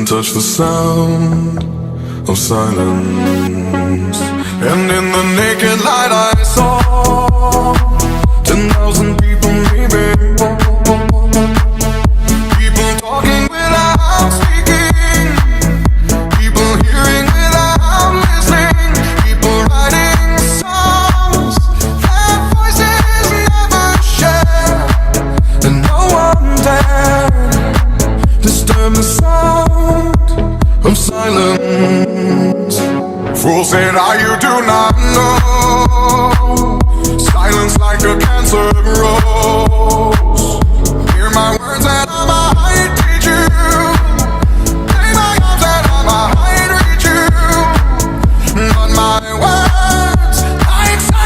couldn't touch the sound of silence. And in the naked light I saw 10,000 people maybe, people talking without speaking, people hearing without listening, people writing songs that voices never share, and no one dared disturb the sound of silence. Fool said, you do not know. Silence like a cancer